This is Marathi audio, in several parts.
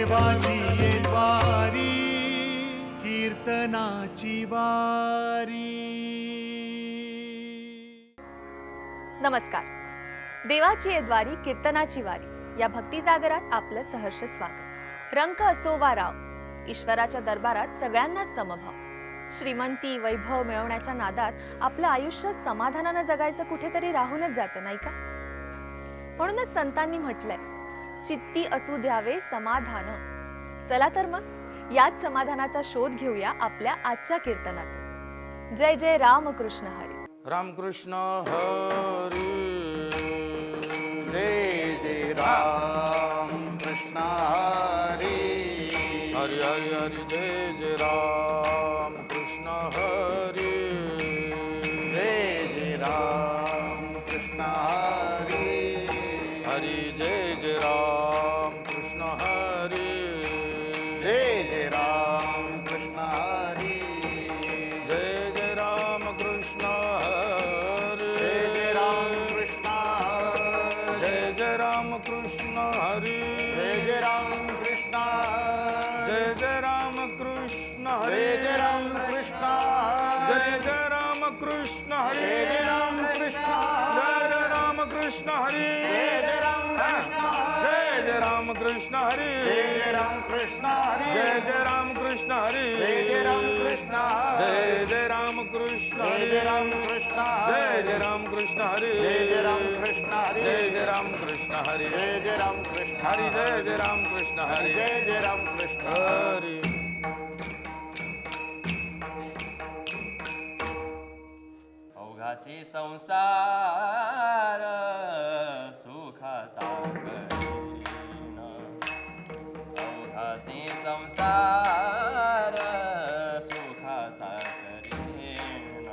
देवाची ये द्वारी कीर्तनाची वारी। नमस्कार। देवाची ये द्वारी कीर्तनाची वारी या भक्ती जागरात आपलं सहर्ष स्वागत। रंक असो वा राव, ईश्वराच्या दरबारात सगळ्यांना समभाव। श्रीमंती वैभव मिळवण्याच्या नादात आपलं आयुष्य समाधानानं जगायचं कुठेतरी राहूनच जातं, नाही का? म्हणूनच संतांनी म्हटलंय, चित्ती असू द्यावे समाधान। चला तर मग याच समाधानाचा शोध घेऊया आपल्या आजच्या कीर्तनात। जय जय रामकृष्ण हरी। रामकृष्ण हरी, जय जय रामकृष्ण हरी, हरी हरी हरी जय जय रामकृष्ण हरी, जय जय रामकृष्ण हरी, हरी जय जय रामकृष्ण हरी, जय जय रामकृष्ण हरी, जय जय रामकृष्ण हरी, जय जय रामकृष्ण हरी, जय जय रामकृष्ण, जय जय रामकृष्ण हरी, जय जय रामकृष्ण, जय जय रामकृष्ण हरी, जय जय रामकृष्ण, जय जय रामकृष्ण हरी, जय जय रामकृष्ण हरी, जय जय रामकृष्ण हरी, जय जय रामकृष्ण हरी, जय जय रामकृष्ण, जय जय रामकृष्ण, जय जय रामकृष्ण, जय जय रामकृष्ण हरी, जय जय रामकृष्ण हरी, जय जय रामकृष्ण हरी, जय जय रामकृष्ण हरी, जय जय रामकृष्ण हरी, जय जय रामकृष्ण हरी। अवघाची संसार सुखाचा करीन, अवघाची संसार सुखाचा करीन,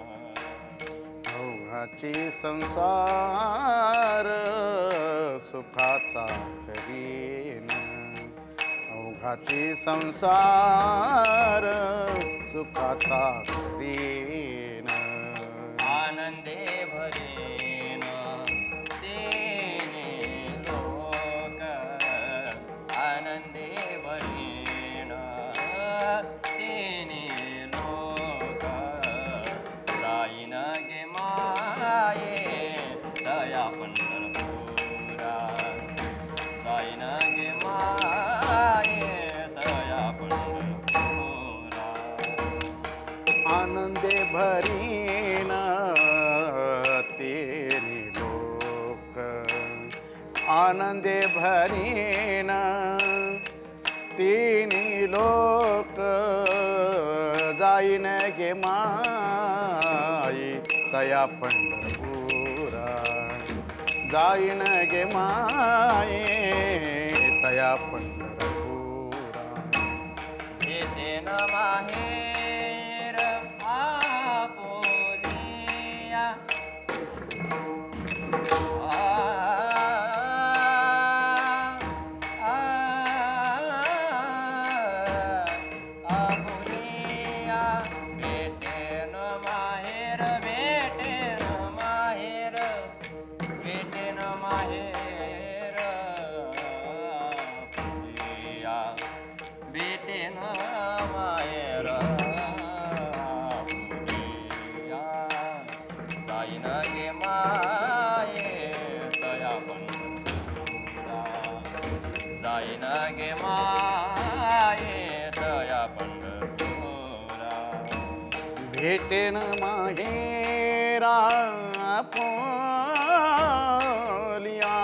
अवघाची संसार सुखाचा करीन, अवघाची संसार सुखाचा करीन, आनंदे भरीन तेने लोक, आनंदे भरीन तेने लोक, जाईन गे माये दया पंढरपुरा, जाईन गे माये दया पंढरपुरा, आनंदे भरीन तेरी लोक, आनंदे भरीन तिनी लोक, जाईन गे माई तया पंढरपुरा, जाईन गे माई तया पंढरपुरा, येतेन माहेर आपुलिया, आपुलिया, भेटेन माहेर, भेटेन माहेर, भेटेन माहेर आपुलिया, भेटेन माहेर आपुलिया, जाईन गे माये दया पंढरपुरा, जाईन गे माये दया पंढरपुरा, भेटेन माहेरा पोलिया,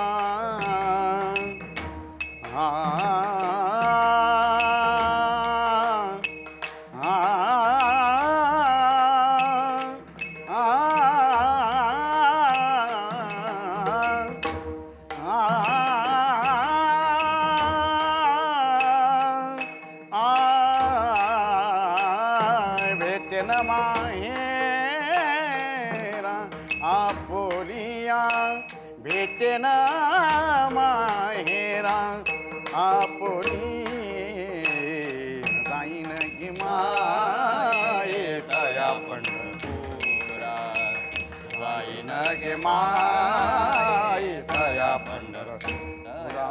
भेटेन माहेरा आपोलिया, भेटेन माहेरा आपोली, जाईन गे माये तया पंढरपुरा, जाईन गे माये तया पंढरपुरा,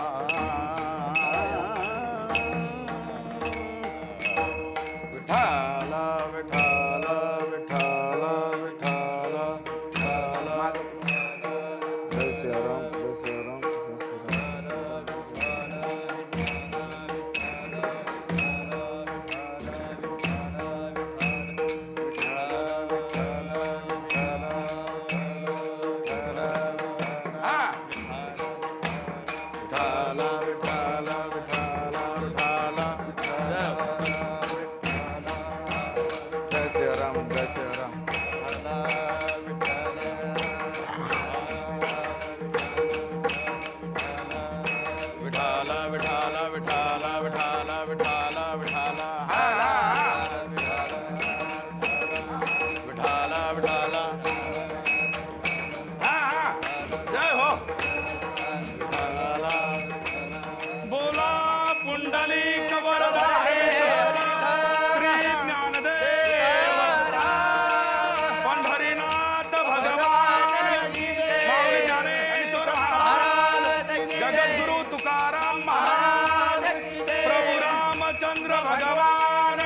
विठाल विठाल हाला विठाल विठाल जय हो बोला पुंडलिक वरदा श्री ज्ञानदेव पंढरीनाथ भगवान माऊली ज्ञानेश्वर महाराज जगद्गुरु तुकाराम महाराज प्रभु रामचंद्र भगवान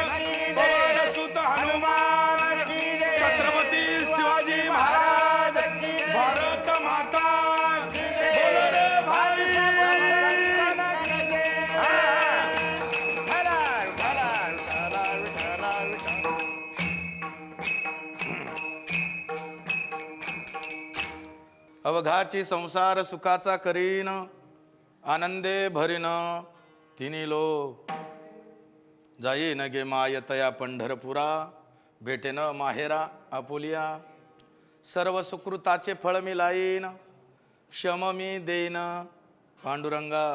पवनसुत हनुमान छत्रपती शिवाजी महाराज भारत माता बोल रे भाई अवघाची संसार सुखाचा करीन आनंदे भरीन तिन्ही लोक जाईन गे मायतया पंढरपुरा भेटेन माहेरा आपुलिया सर्व सुकृताचे फळ मी लाईन क्षम मी देईन पांडुरंगा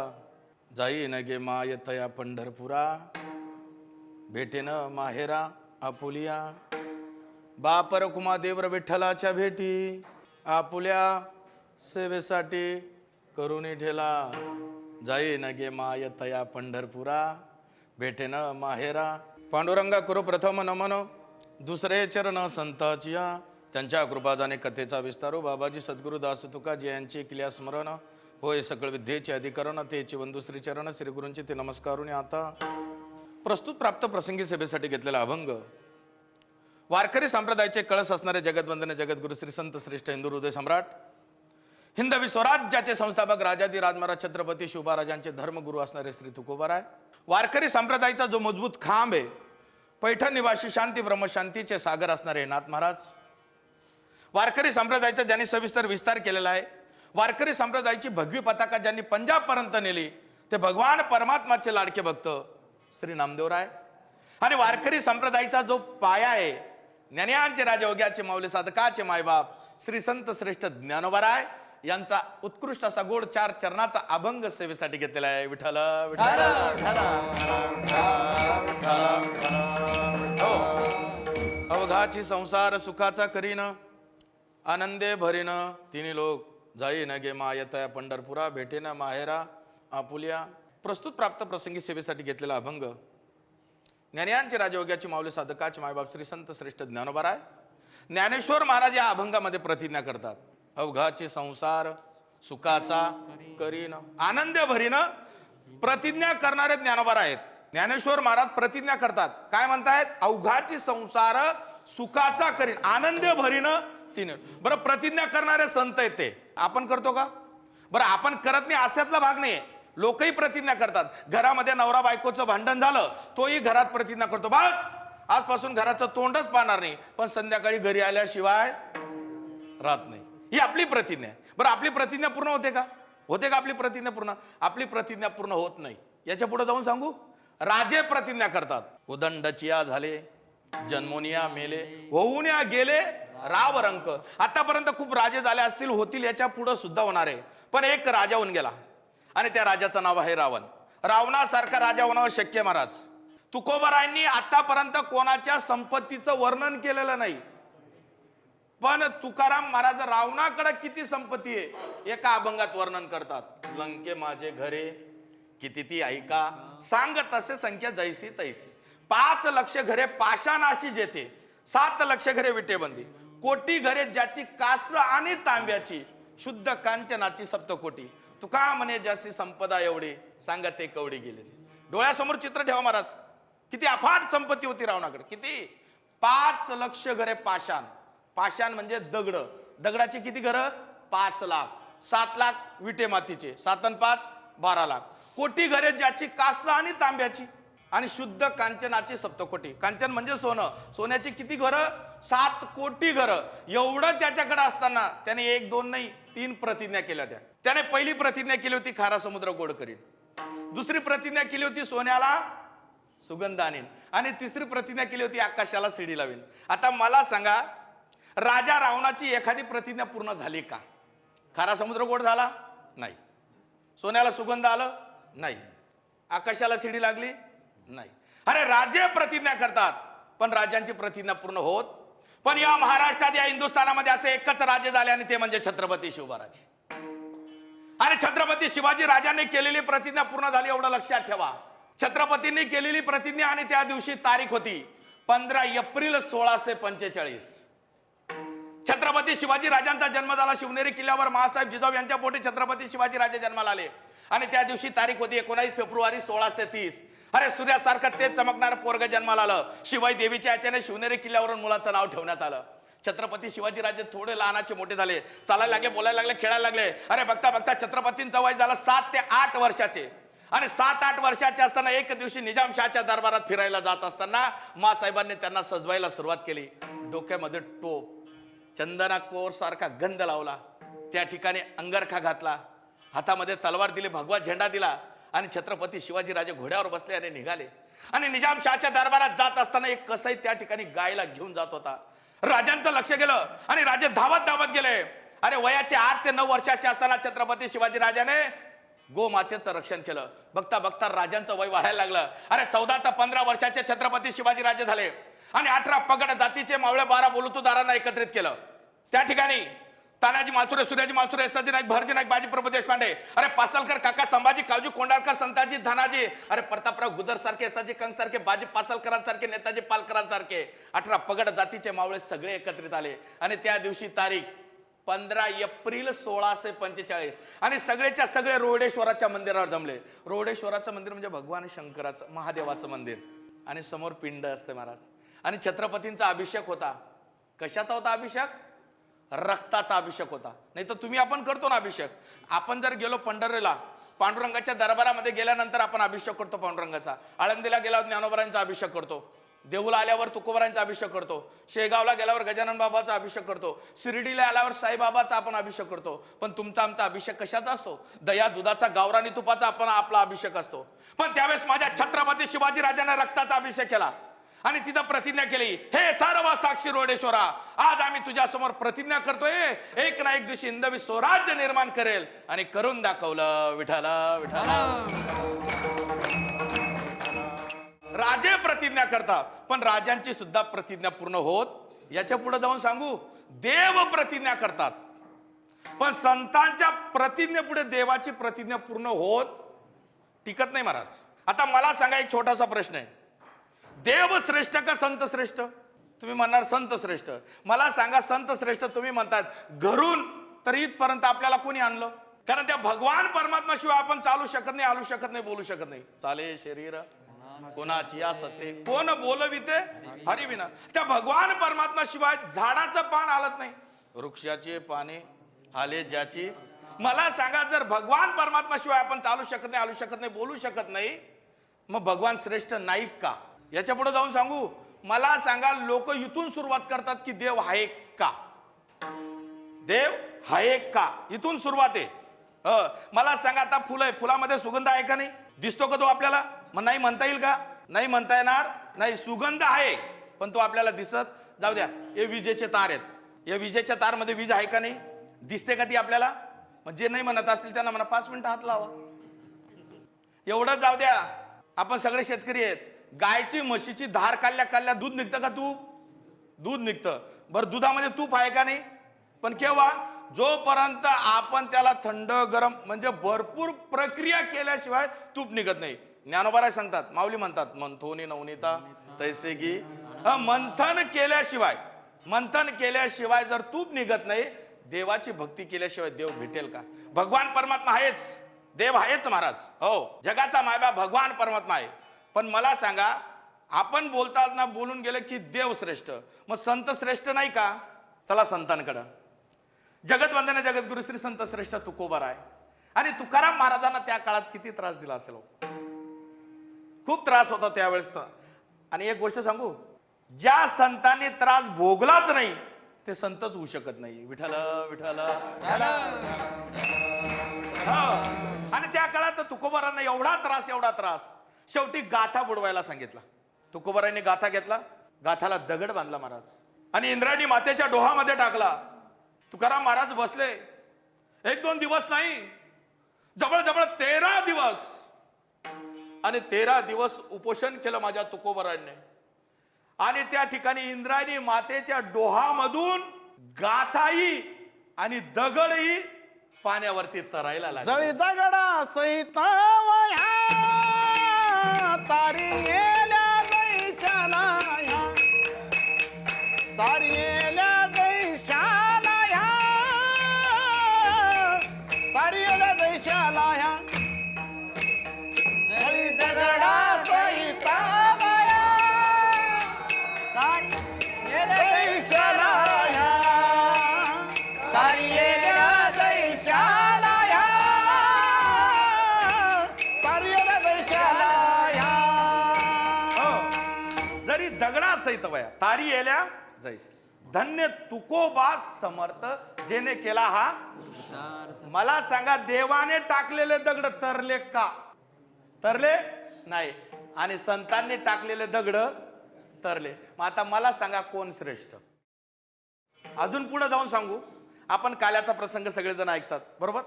जाईन गे मायतया पंढरपुरा भेटेन माहेरा आपुलिया बाप रखुमा देवर विठ्ठलाच्या भेटी आपुल्या सेवेसाठी करुणी ठेला जाईन गे मायतया पंढरपुरा भेटेन माहेरा पांडुरंगा करू प्रथम नमन दुसरे चरण संताचिया त्यांच्या कृपाजाने कथेचा विस्तारो बाबाजी सद्गुरु दास तुका जे यांची किल्या स्मरण होय सकळ विद्येचे अधिकरण तेची वंदू श्री चरण श्री गुरूंचे ते नमस्कारून आता प्रस्तुत प्राप्त प्रसंगी सभेसाठी घेतलेला अभंग वारकरी संप्रदायाचे कळस असणारे जगतवंदने जगद्गुरु श्री संत श्रेष्ठ हिंदू हृदय सम्राट हिंदवी स्वराज्याचे संस्थापक राजाधिराज महाराज छत्रपती शिवबाराजांचे धर्मगुरू असणारे श्री तुकोबाराय वारकरी संप्रदायाचा जो मजबूत खांब आहे पैठण निवासी शांती ब्रह्मशांतीचे सागर असणारे नाथ महाराज वारकरी संप्रदायाचा ज्यांनी सविस्तर विस्तार केलेला आहे वारकरी संप्रदायाची भगवी पताका ज्यांनी पंजाब पर्यंत नेली ते भगवान परमात्माचे लाडके भक्त श्री नामदेवराय आणि वारकरी संप्रदायाचा जो पाया आहे ज्ञानियांचे राजयोग्याचे माऊली साधकाचे मायबाप श्री संत श्रेष्ठ ज्ञानोबाराय यांचा उत्कृष्ट असा गोड 4 चरणाचा अभंग सेवेसाठी घेतलेला आहे विठ्ठल विठ्ठल अवघाची संसार सुखाचा करीन आनंदे भरीन तिन्ही लोक जाईन गे मायतया पंढरपुरा भेटेन माहेरा आपुलिया प्रस्तुत प्राप्त प्रसंगी सेवेसाठी घेतलेला अभंग ज्ञानियांचे राजयोग्याची माऊली साधकाचे मायबाप श्री संत श्रेष्ठ ज्ञानोबाराय ज्ञानेश्वर महाराज या अभंगामध्ये प्रतिज्ञा करतात अवघाची संसार सुखाचा करीन आनंद भरीन प्रतिज्ञा करणारे ज्ञानोबार आहेत ज्ञानेश्वर महाराज प्रतिज्ञा करतात काय म्हणतायत अवघाची संसार सुखाचा करीन आनंद भरीन तीन बरं प्रतिज्ञा करणारे संत आहेत ते आपण करतो का बरं आपण करत नाही अशातला भाग नाहीये लोकही प्रतिज्ञा करतात घरामध्ये नवरा बायकोचं भांडण झालं तोही घरात प्रतिज्ञा करतो बस आजपासून घराचं तोंडच पाहणार नाही पण संध्याकाळी घरी आल्याशिवाय राहत नाही ही आपली प्रतिज्ञा आहे बरं आपली प्रतिज्ञा पूर्ण होते का आपली प्रतिज्ञा पूर्ण आपली प्रतिज्ञा पूर्ण होत नाही याच्या पुढे जाऊन सांगू राजे प्रतिज्ञा करतात उदंडचिया झाले जन्मोनिया मेले होऊन्या गेले राव रंक आतापर्यंत खूप राजे झाले असतील होतील याच्या पुढे सुद्धा होणार आहे पण एक राजा होऊन गेला आणि त्या राजाचं नाव आहे रावण रावणासारखा राजा होणं शक्य महाराज तुकोबारायांनी आतापर्यंत कोणाच्या संपत्तीचं वर्णन केलेलं नाही पण तुकाराम महाराज रावणाकडे किती संपत्ती आहे एका अभंगात वर्णन करतात लंके माझे घरे किती ती ऐका सांग तसे संख्या जैसी तैसी 5 लक्ष घरे पाषाणाशी जेथे 7 लक्ष घरे विटेबंदी कोटी घरे ज्याची कास आणि तांब्याची शुद्ध कांचनाची सप्तकोटी तुका म्हणे ज्याची संपदा एवढी सांगा ते कवडी गेलेली डोळ्यासमोर चित्र ठेवा महाराज किती अफाट संपत्ती होती रावणाकडे किती 5 लक्ष घरे पाषाण पाषाण म्हणजे दगड दगडाची किती घरं 5 लाख 7 लाख विटे मातीचे 7 आणि 5 12 लाख कोटी घरे ज्याची कास आणि तांब्याची आणि शुद्ध कांचनाची सप्तकोटी कांचन म्हणजे सोनं सोन्याची किती घरं 7 कोटी घरं एवढं त्याच्याकडे असताना त्याने 1 2 नाही 3 प्रतिज्ञा केल्या त्याने पहिली प्रतिज्ञा केली होती खारा समुद्र गोड करीन दुसरी प्रतिज्ञा केली होती सोन्याला सुगंध आणीन आणि तिसरी प्रतिज्ञा केली होती आकाशाला शिडी लावीन आता मला सांगा राजा रावणाची एखादी प्रतिज्ञा पूर्ण झाली का खारा समुद्र गोड झाला नाही सोन्याला सुगंध आलं नाही आकाशाला शिडी लागली नाही. अरे राजे प्रतिज्ञा करतात पण राजांची प्रतिज्ञा पूर्ण होत. पण या महाराष्ट्रात या हिंदुस्थानामध्ये असे एकच राजे झाले आणि ते म्हणजे छत्रपती शिवराजे. आणि छत्रपती शिवाजी राजांनी केलेली प्रतिज्ञा पूर्ण झाली एवढं लक्षात ठेवा. छत्रपतींनी केलेली प्रतिज्ञा आणि त्या दिवशी तारीख होती 15 एप्रिल 1645. छत्रपती शिवाजी राजांचा जन्म झाला शिवनेरी किल्ल्यावर. महासाहेब जिजाऊ यांच्या पोटी छत्रपती शिवाजी राजे जन्माला आले आणि त्या दिवशी तारीख होती 19 फेब्रुवारी 1630. अरे सूर्यासारखं तेच चमकणारं पोरग जन्माला आलं. शिवाई देवीच्या याच्याने शिवनेरी किल्ल्यावरून मुलाचं नाव ठेवण्यात आलं. छत्रपती शिवाजी राजे थोडे लहानाचे मोठे झाले, चालायला लागले, बोलायला लागले, खेळायला लागले. अरे बघता बघता छत्रपतींचं वय झालं 7 ते 8 वर्षाचे. आणि 7-8 वर्षाचे असताना एक दिवशी निजामशाहच्या दरबारात फिरायला जात असताना मासाहेबांनी त्यांना सजवायला सुरुवात केली. डोक्यामध्ये टोप, चंदना कोर सारखा गंध लावला, त्या ठिकाणी अंगरखा घातला, हातामध्ये तलवार दिली, भगवा झेंडा दिला आणि छत्रपती शिवाजी राजे घोड्यावर बसले आणि निघाले. आणि निजामशाहच्या दरबारात जात असताना एक कसाई त्या ठिकाणी गायला घेऊन जात होता. राजांचं लक्ष गेलं आणि राजे धावत धावत गेले. अरे वयाचे 8 ते 9 वर्षाचे असताना छत्रपती शिवाजी राजाने गोमातेचं रक्षण केलं. बघता बघता राजांचं वय वाढायला लागलं. अरे 14 ते 15 वर्षाचे छत्रपती शिवाजी राजे झाले आणि 18 पगड जातीचे मावळे 12 बोलतुदारांना एकत्रित केलं. त्या ठिकाणी तानाजी मालुसरे, सूर्याजी मालुसरे, सजी नाईक, भरजी नाईक, बाजी प्रभू देशपांडे, अरे पासलकर काका, संभाजी, कावजी कोंडाळकर, संताजी, धनाजी, अरे प्रतापराव गुजर सारखे, सजी कंक सारखे, बाजी पासलकरांसारखे, नेताजी पालकरांसारखे 18 पगड जातीचे मावळे सगळे एकत्रित आले. आणि त्या दिवशी तारीख 15 एप्रिल 1645 आणि सगळेच्या सगळे रोडेश्वराच्या मंदिरावर जमले. रोडेश्वराचं मंदिर म्हणजे भगवान शंकराचं, महादेवाचं मंदिर आणि समोर पिंड असते महाराज. आणि छत्रपतींचा अभिषेक होता. कशाचा होता अभिषेक? रक्ताचा अभिषेक होता. नाही तर तुम्ही आपण करतो ना अभिषेक. आपण जर गेलो पंढरीला, पांडुरंगाच्या दरबारामध्ये गेल्यानंतर आपण अभिषेक करतो पांडुरंगाचा. आळंदीला गेल्यावर ज्ञानोबरांचा अभिषेक करतो, देऊला आल्यावर तुकोबरांचा अभिषेक करतो, शेगावला गेल्यावर गजानन बाबाचा अभिषेक करतो, शिर्डीला आल्यावर साईबाबाचा आपण अभिषेक करतो. पण तुमचा आमचा अभिषेक कशाचा असतो? दया दुधाचा, गावरानी तुपाचा आपण आपला अभिषेक असतो. पण त्यावेळेस माझ्या छत्रपती शिवाजी राजाने रक्ताचा अभिषेक केला आणि तिथं प्रतिज्ञा केली, हे सर्व साक्षी रोडेश्वरा, आज आम्ही तुझ्या समोर प्रतिज्ञा करतोय, एक ना एक दिवशी हिंदवी स्वराज्य निर्माण करेल. आणि करून दाखवलं. विठाला विठाला. राजे प्रतिज्ञा करतात पण राजांची सुद्धा प्रतिज्ञा पूर्ण होत. याच्या पुढे जाऊन सांगू, देव प्रतिज्ञा करतात पण संतांच्या प्रतिज्ञेपुढे देवाची प्रतिज्ञा पूर्ण होत टिकत नाही महाराज. आता मला सांगा, एक छोटासा प्रश्न आहे, देव श्रेष्ठ का संत श्रेष्ठ? तुम्ही म्हणणार संत श्रेष्ठ. मला सांगा, संत श्रेष्ठ तुम्ही म्हणतात, घरून तर इथपर्यंत आपल्याला कोणी आणलं? कारण त्या भगवान परमात्मा शिवाय आपण चालू शकत नाही, आलू शकत नाही, बोलू शकत नाही. चाले शरीर कोणाची असते, कोण बोलविते हरिविना. त्या भगवान परमात्मा शिवाय झाडाचं पान हालत नाही, वृक्षाची पाने हाले ज्याची. मला सांगा, जर भगवान परमात्मा शिवाय आपण चालू शकत नाही, आलू शकत नाही, बोलू शकत नाही, मग भगवान श्रेष्ठ नाही का? याच्या पुढे जाऊन सांगू, मला सांगा, लोक इथून सुरुवात करतात की देव आहे का? देव आहे का? इथून सुरुवात आहे. मला सांगा, आता फुलं आहे, फुलामध्ये सुगंध आहे का नाही? दिसतो का तो आपल्याला? मग नाही म्हणता येईल का? नाही म्हणता येणार नाही. सुगंध आहे पण तो आपल्याला दिसत. जाऊ द्या, हे विजेचे तार आहेत, या विजेच्या तार मध्ये वीज आहे का नाही? दिसते का ती आपल्याला? मग जे नाही म्हणत असतील त्यांना म्हणा 5 मिनिटं हात लावा. एवढं जाऊ द्या, आपण सगळे शेतकरी आहेत. गायची म्हशीची धार काढल्या दूध निघतं का? तूप दूध निघतं. बरं, दुधामध्ये तूप आहे का नाही? पण केव्हा? जोपर्यंत आपण त्याला थंड गरम म्हणजे भरपूर प्रक्रिया केल्याशिवाय तूप निघत नाही. ज्ञानोबा सांगतात, माऊली म्हणतात, मंथोनी नवनीता तैसे की. मंथन केल्याशिवाय जर तूप निघत नाही, देवाची भक्ती केल्याशिवाय देव भेटेल का? भगवान परमात्मा आहेच, देव आहेच महाराज. हो, जगाचा मायबा भगवान परमात्मा आहे. पण मला सांगा, आपण बोलताना बोलून गेले की देव श्रेष्ठ, मग संत श्रेष्ठ नाही का? चला संतांकडे. जगतवंदना जगद्गुरु श्री संत श्रेष्ठ तुकोबाराय आणि तुकाराम महाराजांना त्या काळात किती त्रास दिला असेल. खूप त्रास होता त्यावेळेस. आणि एक गोष्ट सांगू, ज्या संतांनी त्रास भोगलाच नाही ते संतच होऊ शकत नाही. विठ्ठल विठ्ठल. आणि त्या काळात तुकोबारांना एवढा त्रास, शेवटी गाथा बुडवायला सांगितला. तुकोबारांनी गाथा घेतला, गाथाला दगड बांधला महाराज आणि इंद्रायणी मातेच्या डोहामध्ये टाकला. तुकाराम महाराज बसले. 1-2 दिवस नाही, जवळ 13 दिवस आणि 13 दिवस उपोषण केलं माझ्या तुकोबराने. आणि त्या ठिकाणी इंद्रायणी मातेच्या डोहामधून गाथाही आणि दगडही पाण्यावरती तरायला लागले. जळी दगडा सहित वया तारी येल्या दैशालाया, तारी येल्या दैशालाया, तारी येल्या दैशालाया. जळी दगडा सहित वया दैशालाया, तारी येल्या दैशालाया, तारी येल्या दैशालाया. जरी दगडा सहित वया तारी येल्या जैस. धन्य तुकोबा समर्थ जेने केला हा. मला सांगा, देवाने टाकलेले दगड तरले का? तरले नाही. आणि संतांनी टाकलेले दगड तरले. मग आता मला सांगा, कोण श्रेष्ठ? अजून पुढे जाऊन सांगू. आपण काल्याचा प्रसंग सगळेजण ऐकतात, बरोबर?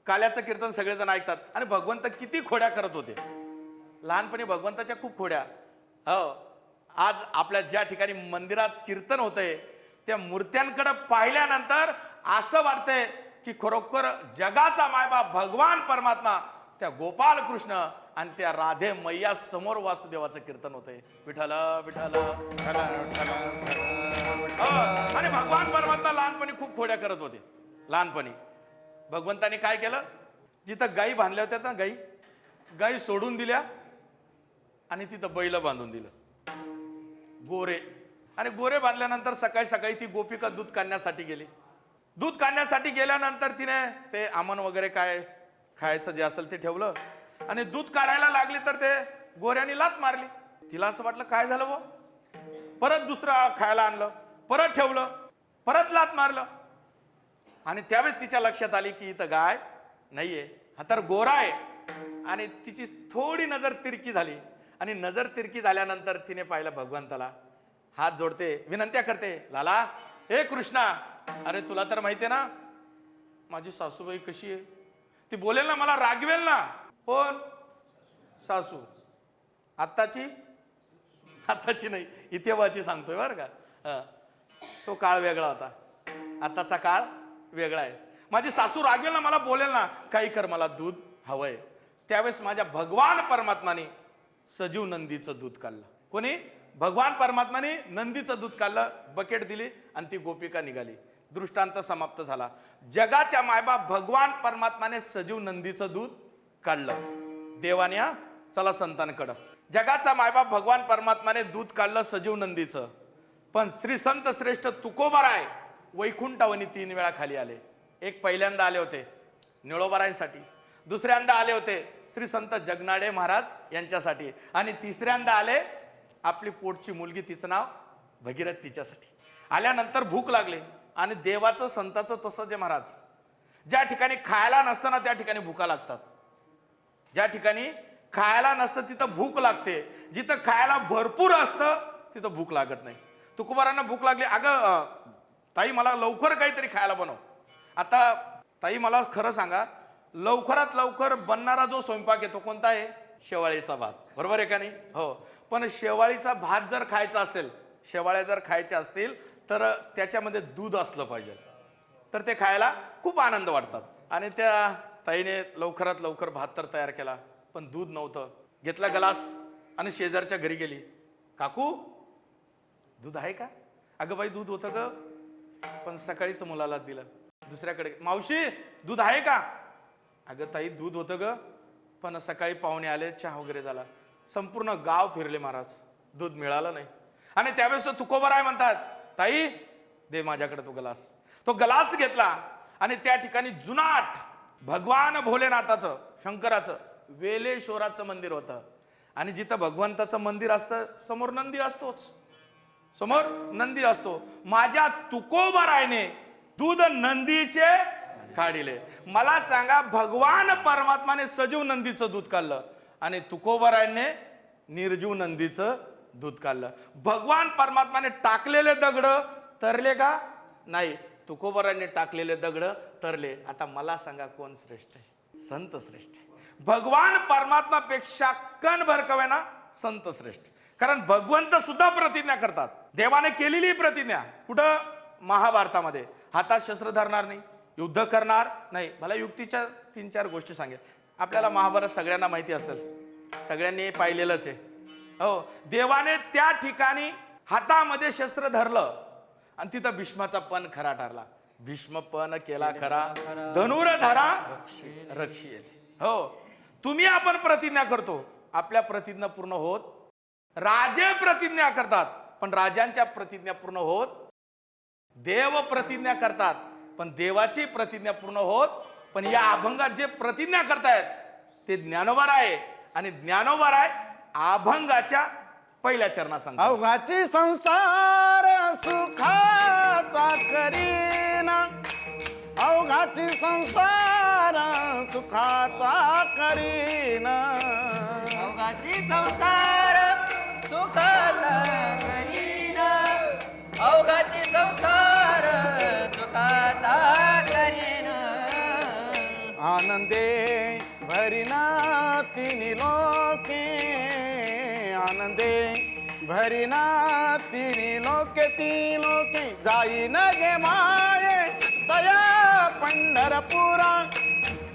काल्याचं कीर्तन सगळेजण ऐकतात. आणि भगवंत किती खोड्या करत होते. लहानपणी भगवंताच्या खूप खोड्या. हो, आज आपल्या ज्या ठिकाणी मंदिरात कीर्तन होतंय त्या मूर्त्यांकडे पाहिल्यानंतर असं वाटतंय की खरोखर जगाचा मायबाप भगवान परमात्मा त्या गोपाल कृष्ण आणि त्या राधे मैया समोर वासुदेवाचं कीर्तन होतंय. विठ्ठल विठ्ठल विठ्ठल, आणि भगवान परमात्मा लहानपणी खूप खोड्या करत होते. लहानपणी भगवंताने काय केलं? जिथं गायी बांधल्या होत्या ना, गायी सोडून दिल्या आणि तिथं बैल बांधून दिलं, गोरे. आणि गोरे बांधल्यानंतर सकाळी सकाळी ती गोपिका दूध काढण्यासाठी गेली. दूध काढण्यासाठी गेल्यानंतर तिने ते आमन वगैरे काय खायचं जे असेल ते ठेवलं आणि दूध काढायला लागली तर ते गोऱ्याने लात मारली. तिला असं वाटलं काय झालं वो. परत दुसरं खायला आणलं, परत ठेवलं, परत लात मारलं. आणि त्यावेळेस तिच्या लक्षात आली की इथं गाय नाहीये, हा तर गोरा आहे. आणि तिची थोडी नजर तिरकी झाली. आणि नजर तिरकी झाल्यानंतर तिने पाहिलं भगवंताला, हात जोडते, विनंत्या करते, लाला हे कृष्णा, अरे तुला तर माहितीये ना माझी सासूबाई कशी आहे. ती बोलेल ना मला रागवेल ना. कोण? सासू. आत्ताची नाही, इतेवाची सांगतोय बरं का. तो काळ वेगळा होता, आताचा काळ वेगळा आहे. माझी सासू रागवेल ना, मला बोलेल ना, काही कर मला दूध हवंय. त्यावेळेस माझ्या भगवान परमात्माने सजीव नंदीचं दूध काढलं. कोणी? भगवान परमात्माने नंदीचं दूध काढलं, बकेट दिली आणि ती गोपिका निघाली. दृष्टांत समाप्त झाला. जगाच्या मायबाप भगवान परमात्माने सजीव नंदीचं दूध काढलं. देवाने चला संतांकडं. जगाचा मायबाप भगवान परमात्माने दूध काढलं सजीव नंदीचं. पण श्री संत श्रेष्ठ तुकोबाराय वैकुंठावनी 3 वेळा खाली आले. एक पहिल्यांदा आले होते निळोबारायांसाठी, दुसऱ्यांदा आले होते श्री संत जगनाडे महाराज यांच्यासाठी, आणि तिसऱ्यांदा आले आपली पोटची मुलगी, तिचं नाव भगीरथ, तिच्यासाठी. आल्यानंतर भूक लागली आणि देवाचं संताचं तसंच आहे महाराज. ज्या ठिकाणी खायला नसतं ना त्या ठिकाणी भूका लागतात. ज्या ठिकाणी खायला नसतं तिथं भूक लागते. जिथं खायला भरपूर असतं तिथं भूक लागत नाही. तुकोबारांना भूक लागली, अगं ताई मला लवकर काहीतरी खायला बनव. आता ताई मला खरं सांगा, लवकरात लवकर बनणारा जो स्वयंपाक आहे तो कोणता आहे? शेवाळीचा भात, बरोबर आहे का नाही? हो. पण शेवाळीचा भात जर खायचा असेल, शेवाळ्या जर खायच्या असतील तर त्याच्यामध्ये दूध असलं पाहिजे, तर ते खायला खूप आनंद वाटतात. आणि त्या ताईने लवकरात लवकर भात तर तयार केला, पण दूध नव्हतं. घेतला ग्लास आणि शेजारच्या घरी गेली. काकू दूध आहे का? अगं बाई दूध होतं ग, पण सकाळीच मुलाला दिलं. दुसऱ्याकडे, मावशी दूध आहे का? अगं ताई दूध होतं ग, पण सकाळी पाहुणे आले, चहा वगैरे झाला. संपूर्ण गाव फिरले महाराज, दूध मिळालं नाही. आणि त्यावेळेस तुकोबाराय म्हणतात, ताई दे माझ्याकडे तो ग्लास. तो ग्लास घेतला आणि त्या ठिकाणी जुनाट भगवान भोलेनाथाचं, शंकराचं, वेलेश्वराचं मंदिर होतं. आणि जिथं भगवंताचं मंदिर असतं समोर नंदी असतोच, समोर नंदी असतो. माझ्या तुकोबारायने दूध नंदीचे काढिले. मला सांगा, भगवान परमात्माने सजीव नंदीचं दूध काढलं आणि तुकोबारायने निर्जीव नंदीचं दूध काढलं. भगवान परमात्माने टाकलेले दगड तरले का? नाही, तुकोबारायने टाकलेले दगड तरले. आता मला सांगा कोण श्रेष्ठ आहे? संत श्रेष्ठ आहे. भगवान परमात्मापेक्षा कण भर ना संत श्रेष्ठ. कारण भगवंत सुद्धा प्रतिज्ञा करतात. देवाने केलेली प्रतिज्ञा कुठं? महाभारतामध्ये. हातात शस्त्र धरणार नाही, युद्ध करणार नाही. मला युक्तीच्या 3-4 गोष्टी सांगेल. आपल्याला महाभारत सगळ्यांना माहिती असेल, सगळ्यांनी पाहिलेलंच आहे. हो, देवाने त्या ठिकाणी हातामध्ये शस्त्र धरलं आणि तिथं भीष्माचा पण खरा ठरला. भीष्म पण केला खरा, धनुर्धरा रक्षेल. हो, तुम्ही आपण प्रतिज्ञा करतो, आपल्या प्रतिज्ञा पूर्ण होत. राजे प्रतिज्ञा करतात पण राजांच्या प्रतिज्ञा पूर्ण होत. देव प्रतिज्ञा करतात पण देवाची प्रतिज्ञा पूर्ण होत. पण या अभंगात जे प्रतिज्ञा करतायत ते ज्ञानोबा आहे आणि ज्ञानोबा आहे अभंगाच्या पहिल्या चरणात सांगतात. अवघाची संसार सुखाचा करीना, अवघाची संसार सुखाचा करीना, अवघाची संसार सुखाचा करीना, अवघाची संसार सुखाचा करीना. आनंदे भरिना तिनी लोके, आनंदे भरिना तिनी लोके, ती लोके जाईन गे माये तया पंढरपुरा,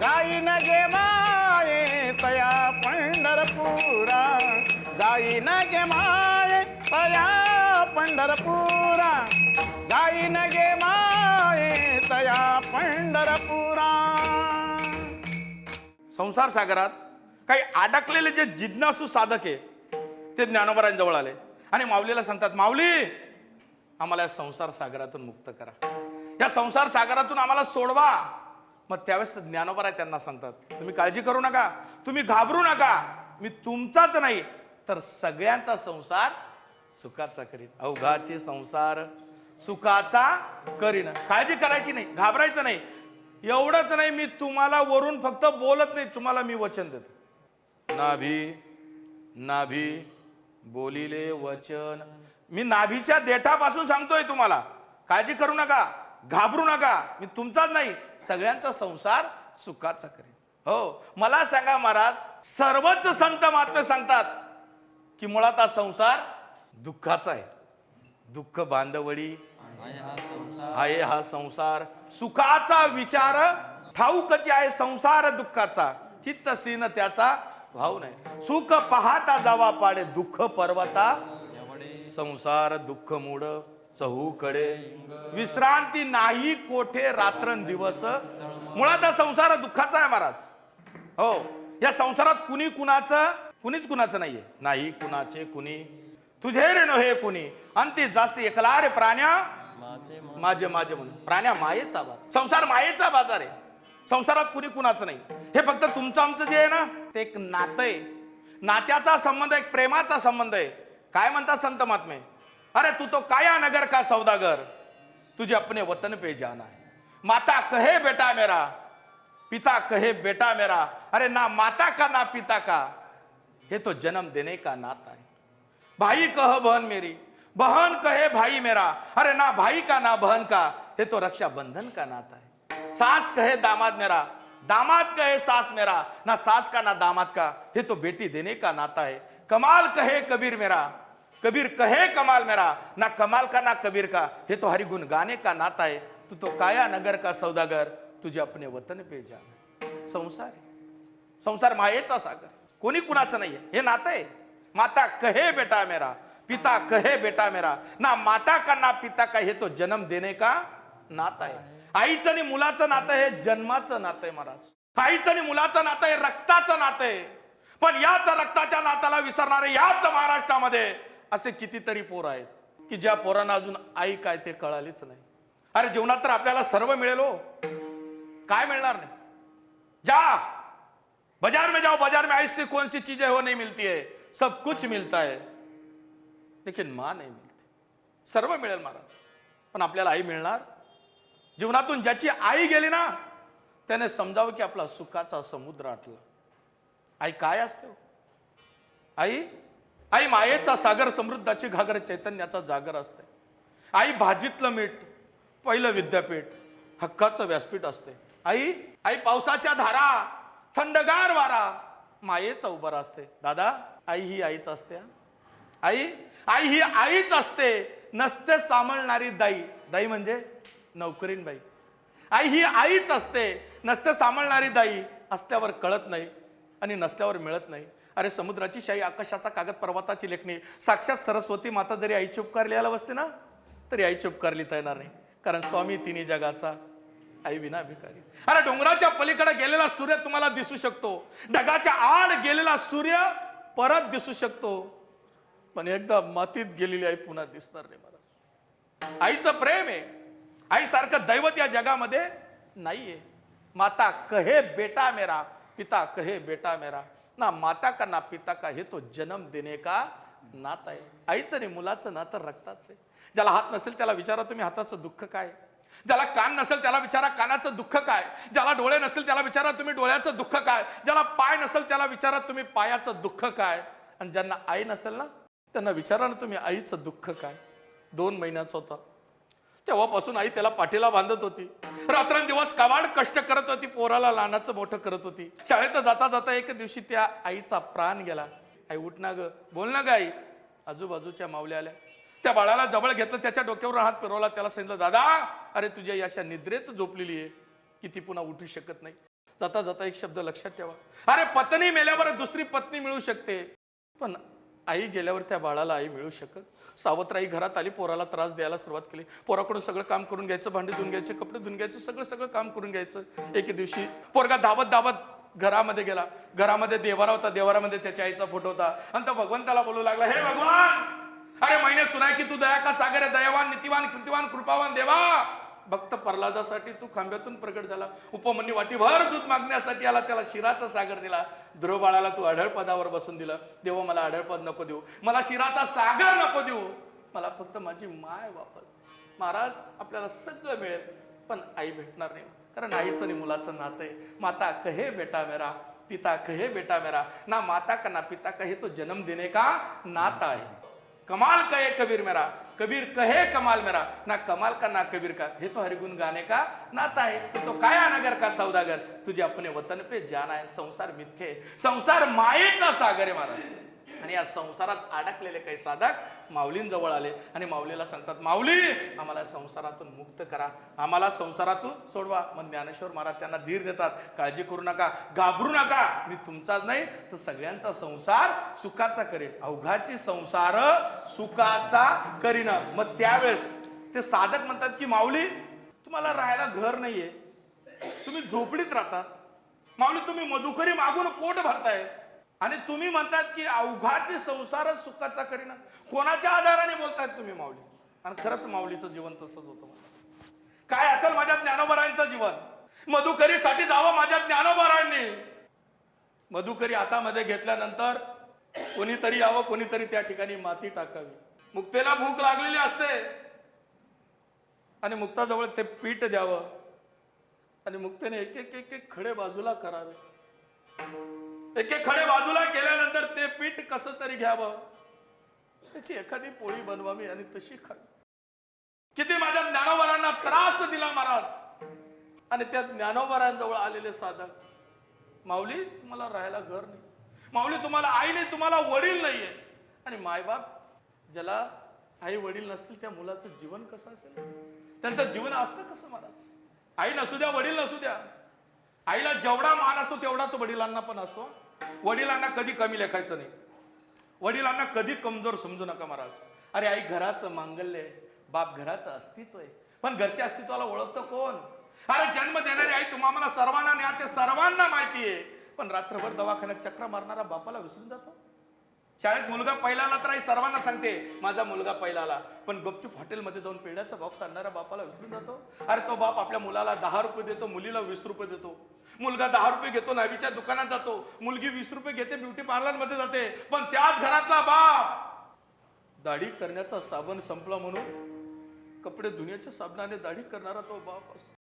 जाईन गे माये तया पंढरपुरा, जाईन गे माये तया पंढरपुरा, जाईन गे माये तया पंढरपुरा. संसार सागरात काही अडकलेले जे जिज्ञासू साधक आहे ते ज्ञानोबरांजवळ आले आणि माऊलीला सांगतात, माऊली आम्हाला या संसार सागरातून मुक्त करा, या संसार सागरातून आम्हाला सोडवा. मग त्यावेळेस ज्ञानोबा त्यांना सांगतात, तुम्ही काळजी करू नका, तुम्ही घाबरू नका, मी तुमचाच नाही तर सगळ्यांचा संसार सुखाचा करीन. अवघाची संसार सुखाचा करीन. काळजी करायची नाही, घाबरायचं नाही. एवढंच नाही, मी तुम्हाला वरून फक्त बोलत नाही, तुम्हाला मी वचन देतो. नाभी नाभी बोलिले वचन. मी नाभीच्या देठापासून सांगतोय तुम्हाला, काळजी करू नका, घाबरू नका, मी तुमचाच नाही सगळ्यांचा संसार सुखाचा करेन. हो, मला सांगा महाराज, सर्वच संत महात्मे सांगतात की मुळात हा संसार दुःखाचा आहे. दुःख बांधवडी आहे हा संसार, सुखाचा विचार ठाऊकची आहे संसार दुःखाचा, चित्तसीन त्याचा भाव नाही. सुख पाहता जावा पाडे, दुःख पर्वता संसार दुःख मूड चहूकडे, विश्रांती नाही कोठे रात्रंदिवस. मुळात हा संसार दुःखाचा आहे महाराज. हो, या संसारात कुणी कुणाचं, कुणीच कुणाचं नाहीये. नाही कुणाचे कुणी, तुझे रे नव्हे कुणी, अंती जास्त एकला रे प्राण्या माझे माझे म्हणून. प्राण्या मायेचा बाजार, संसार मायेचा बाजार आहे. संसारात कुणी कुणाचं नाही. हे फक्त तुमचं आमचं जे आहे ना, ते एक नातं आहे. नात्याचा संबंध, एक प्रेमाचा संबंध आहे. काय म्हणतात संत महात्मे, अरे तू तो काया नगर का सौदागर, तुझे अपने वतन पे जाना है. माता कहे बेटा मेरा, पिता कहे बेटा मेरा, अरे ना माता का ना पिता का, हे तो जन्म देने का नाता है. भाई कह बहन मेरी, बहन कहे भाई मेरा, अरे ना भाई का ना बहन का, हे तो रक्षा बंधन का नाता है. सास कहे दामाद मेरा, दामाद कहे सास मेरा, ना सास का ना दामाद का, हे तो बेटी देने का नाता है. कमाल कहे कबीर मेरा, कबीर कहे कमाल मेरा, ना कमाल का ना कबीर का, हे तो हरि गुण गाने का नाता है. तू तो काया नगर का सौदागर, तुझे अपने वतन पे जा. संसार आहे, संसार मायेचा सागर, कोणी कुणाचं नाहीये, हे नातं आहे. माता कहे बेटा मेरा, पिता कहे बेटा मेरा, ना माता का ना पिता का, हे तो जन्म देने का नाता आहे. आईचं आणि मुलाचं नातं हे जन्माचं नातं आहे महाराज. आईचं आणि मुलाचं नातं हे रक्ताचं नातं आहे. पण याच रक्ताच्या नात्याला विसरणारे याच महाराष्ट्रामध्ये असे कितीतरी पोर आहेत की ज्या पोरांना अजून आई काय ते कळालीच नाही. अरे जीवनात तर आपल्याला सर्व मिळेल हो, काय मिळणार नाही. जा बाजार में जाओ, बाजार में ऐसी कौन सी चीजें हो नहीं मिलती है, सब कुछ मिलता है लेकिन माँ नहीं मिलती. सर्व मिळेल महाराज, पण आपल्याला आई मिळणार. जीवनातून ज्याची आई गेली ना, त्याने समजावं की आपला सुखाचा समुद्र आटला. आई काय असते? आई आई मायेचा सागर, समृद्धाची घागर, चैतन्याचा जागर असते. आई भाजीतलं मीठ, पहिलं विद्यापीठ, हक्काचं व्यासपीठ असते. आई आई पावसाच्या धारा, थंडगार वारा मायेचा उभा असते. दादा, आई ही आईच असते. आई आई ही आईच असते, नसते सांभाळणारी दाई. दाई म्हणजे नोकरीन बाई. आई ही आईच असते, नसते सांभाळणारी दाई. असल्यावर कळत नाही आणि नसल्यावर मिळत नाही. अरे समुद्राची शाई, आकाशाचा कागद, पर्वताची लेखणी, साक्षात सरस्वती माता जरी आईची उपकार लिहायला बसते ना, तरी आईची उपकार लिहिता येणार नाही. कारण स्वामी तिन्ही जगाचा, आई विना भिकारी. अरे डोंगराच्या पलीकडे गेलेला सूर्य तुम्हाला दिसू शकतो, ढगाच्या आड गेलेला सूर्य परत दिसू शकतो, पण एकदा मातीत गेलेली आई पुन्हा दिसणार नाही मला. आईचं प्रेम आहे. आईसारखं दैवत या जगामध्ये नाहीये. माता कहे बेटा मेरा, पिता कहे बेटा मेरा. ना माता का ना पिता का, हे तो जन्म देने का नाता आहे. आईचं आणि मुलाचं नातं रक्ताचं आहे. ज्याला हात नसेल त्याला विचारा तुम्ही हाताचं दुःख काय. ज्याला कान नसेल त्याला विचारा कानाचं दुःख काय. ज्याला डोळे नसेल त्याला विचारा तुम्ही डोळ्याचं दुःख काय. ज्याला पाय नसेल त्याला विचारा तुम्ही पायाचं दुःख काय. आणि ज्यांना आई नसेल ना, त्यांना विचारा ना तुम्ही आईचं दुःख काय. 2 महिन्याचा होता तेव्हापासून आई त्याला पाठीला बांधत होती. रात्रंदिवस काबाड कष्ट करत होती, पोराला लहानाचं मोठं करत होती. शाळेत जाता जाता एक दिवशी त्या आईचा प्राण गेला. आई उठ ना ग, बोल ना ग आई. आजूबाजूच्या माऊल्या आल्या. त्या बाळाला जवळ घेतलं, त्याच्या डोक्यावर हात फिरवला, त्याला सांगितलं, दादा अरे तुझ्या याच्या निद्रेत झोपलेली आहे की ती पुन्हा उठू शकत नाही. जाता जाता एक शब्द लक्षात ठेवा. अरे पत्नी मेल्यावर दुसरी पत्नी मिळू शकते, पण आई गेल्यावर त्या बाळाला आई मिळू शकत. सावत्राई घरात आली, पोराला त्रास द्यायला सुरुवात केली. पोराकडून सगळं काम करून घ्यायचं, भांडी धुवून घ्यायचे, कपडे धुवून घ्यायचे, सगळं काम करून घ्यायचं. एके दिवशी पोरगा धावत घरामध्ये गेला. घरामध्ये देवारा होता, देवारामध्ये त्याच्या आईचा फोटो होता. आणि तो भगवंताला बोलू लागला, हे भगवान, अरे मैंने सुना है कि तू दया का सागर है, दयावान, नीतिवान, कृतिवान, कृपावान देवा. भक्त प्रल्हादासाठी तू खांब्यातून प्रगट झाला. उपमन्यू वाटीभर दूध मागण्यासाठी आला, त्याला शिराचा सागर दिला. ध्रुव बाळाला तू आढळ पदावर बसून दिलं. देवा मला आढळ पद नको देऊ, मला शिराचा सागर नको देऊ, मला फक्त माझी माय वापस. महाराज आपल्याला सगळं मिळेल पण आई भेटणार नाही. कारण आईचं आणि मुलाचं नातं आहे. माता कहे बेटा मेरा, पिता कहे बेटा मेरा. ना माता का ना पिता कहे तो जन्म देने का नाता है. कमाल कहे कबीर मेरा, कबीर कहे कमाल मेरा. ना कमाल का ना कबीर का, हे तो हरिगुण गाने का नाता है. तो काया नगर का सौदागर, तुझे अपने वतन पे जाना है. संसार मिथ्ये, संसार मायेचा सागर आहे महाराज. आणि या संसारात अडकलेले काही साधक माऊलींजवळ आले आणि माऊलीला सांगतात, माऊली आम्हाला संसारातून मुक्त करा, आम्हाला संसारातून सोडवा. मग ज्ञानेश्वर महाराज त्यांना धीर देतात, काळजी करू नका, घाबरू नका, मी तुमचाच नाही तर सगळ्यांचा संसार सुखाचा करीन. अवघाची संसार सुखाचा करीन. मग त्यावेळेस ते साधक म्हणतात की माऊली तुम्हाला राहायला घर नाहीये, तुम्ही झोपडीत राहतात. माऊली तुम्ही मधुकरी मागून पोट भरताय आणि तुम्ही म्हणतात की अवघाचे संसार सुखाचा करीना. कोणाच्या आधाराने बोलतायत तुम्ही माऊली? आणि खरंच माऊलीचं जीवन तसंच होतं. काय असेल माझ्या ज्ञानोबारायांचं जीवन? मधुकरीसाठी जावं माझ्या ज्ञानोबारायांनी. मधुकरी हातामध्ये घेतल्यानंतर कोणीतरी यावं, कोणीतरी त्या ठिकाणी माती टाकावी. मुक्तेला भूक लागलेली असते आणि मुक्ताजवळ ते पीठ द्यावं आणि मुक्तेने एक एक एक एक खडे बाजूला करावे. एक एक खडे बाजूला केल्यानंतर ते पीठ कसं तरी घ्यावं, त्याची एखादी पोळी बनवावी आणि तशी खावी. किती माझ्या ज्ञानोबारांना त्रास दिला महाराज. आणि त्या ज्ञानोबारांजवळ आलेले साधक, माऊली तुम्हाला राहायला घर नाही, माऊली तुम्हाला आई नाही, तुम्हाला वडील नाहीये. आणि मायबाप ज्याला आई वडील नसतील त्या मुलाचं जीवन कसं असेल, त्यांचं जीवन असतं कसं महाराज? आई नसू द्या, वडील नसू द्या, आईला जेवढा मान असतो तेवढाच वडिलांना पण असतो. वडिलांना कधी कमी लेखायचं नाही, वडिलांना कधी कमजोर समजू नका महाराज. अरे आई घराचं मांगल्य आहे, बाप घराचं अस्तित्व आहे, पण घरच्या अस्तित्वाला ओळखतं कोण? अरे जन्म देणारी आई तुम्हाला सर्वांना न्या, ते सर्वांना माहिती आहे, पण रात्रभर दवाखान्यात चक्र मारणारा बापाला विसरून जातो. शाळेत मुलगा पहिला आला तर आई सर्वांना सांगते माझा मुलगा पहिला आला, पण गपचूप हॉटेलमध्ये जाऊन पेढ्याचा बॉक्स आणणाऱ्या बापाला विसरून जातो. अरे तो बाप आपल्या मुलाला 10 रुपये देतो, मुलीला 20 रुपये देतो. मुलगा 10 रुपये घेतो, न्हावीच्या दुकानात जातो, मुलगी 20 रुपये घेते, ब्युटी पार्लर मध्ये जाते. पण त्याच घरातला बाप दाढी करण्याचा साबण संपला म्हणून कपडे धुण्याच्या साबणाने दाढी करणारा तो बाप असतो.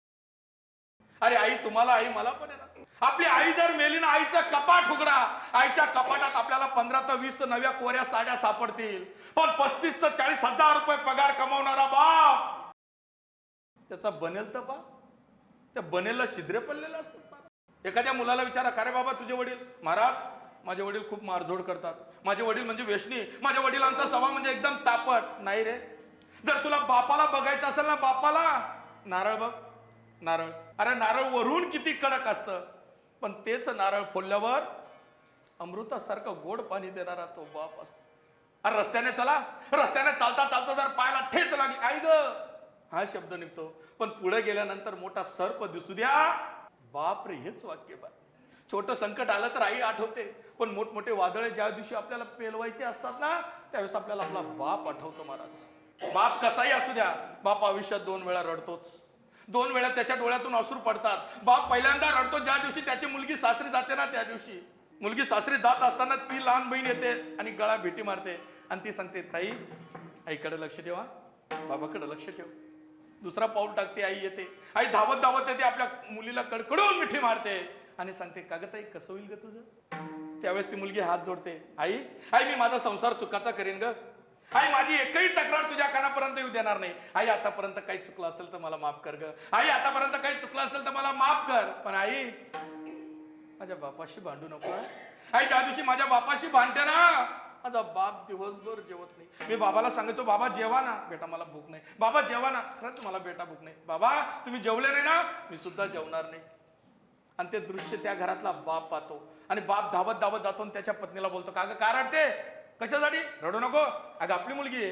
अरे आई तुम्हाला, आई मला पण आहे ना. आपली आई जर मेली ना, आईचा कपाट उघडा, आईच्या कपाटात आपल्याला 15 ते 20 नव्या कोऱ्या साड्या सापडतील, पण 35 ते 40 हजार रुपये पगार कमावणारा बाप त्याचा बनेल तर बा, त्या बनेलला छिद्रे पडलेले असतात. एखाद्या मुलाला विचारा, का रे बाबा तुझे वडील? महाराज, माझे वडील खूप मारझोड करतात, माझे वडील म्हणजे व्यसनी, माझ्या वडिलांचा स्वभाव म्हणजे एकदम तापट. नाही रे, जर तुला बापाला बघायचं असेल ना, बापाला नारळ बघ, नारळ. अरे नारळ वरून किती कडक असतं, पण तेच नारळ फोडल्यावर अमृतासारखं गोड पाणी देणारा तो बाप असतो. अरे रस्त्याने चला, रस्त्याने चालता चालता जर पायाला ठेच लागली, आई ग, हा शब्द निघतो. पण पुढे गेल्यानंतर मोठा सर्प दिसू द्या, बाप रे, हेच वाक्य बा. छोटं संकट आलं तर आई आठवते, पण मोठमोठे वादळे ज्या दिवशी आपल्याला पेलवायचे असतात ना, त्यावेळेस आपल्याला आपला बाप आठवतो. महाराज, बाप कसाही असू द्या, बाप आयुष्यात 2 वेळा रडतोच, 2 वेळा त्याच्या डोळ्यातून अश्रू पडतात. बाप पहिल्यांदा रडतो ज्या दिवशी त्याची मुलगी सासरी जाते ना, त्या दिवशी. मुलगी सासरी जात असताना ती लहान बहीण येते आणि गळा भेटी मारते आणि ती सांगते, ताई, आईकडे लक्ष ठेवा, बाबाकडे लक्ष ठेव. दुसरा पाऊल टाकते, आई येते, आई धावत धावत येते, आपल्या मुलीला कडकडून मिठी मारते आणि सांगते, का ग ताई, कसं होईल ग तुझं? त्यावेळेस ती मुलगी हात जोडते, आई, आई, मी माझा संसार सुखाचा करीन ग. आई, माझी एकही तक्रार तुझ्या कानापर्यंत येऊ देणार नाही. आई, आतापर्यंत काही चुकलं असेल तर मला माफ कर ग. आई, आतापर्यंत काही चुकलं असेल तर मला माफ कर. पण आई, माझ्या बापाशी भांडू नको. आई, ज्या दिवशी माझ्या बापाशी भांडते ना, माझा बाप दिवसभर जेवत नाही. मी बाबाला सांगायचो, बाबा जेवा ना. बेटा, मला भूक नाही. बाबा जेवा ना. खरंच मला बेटा भूक नाही. बाबा, तुम्ही जेवले नाही ना, मी सुद्धा जेवणार नाही. आणि ते दृश्य त्या घरातला बाप पाहतो आणि बाप धावत धावत जातो आणि त्याच्या पत्नीला बोलतो, का ग, का रडते? कशासाठी? रडू नको, अगं आपली मुलगी आहे.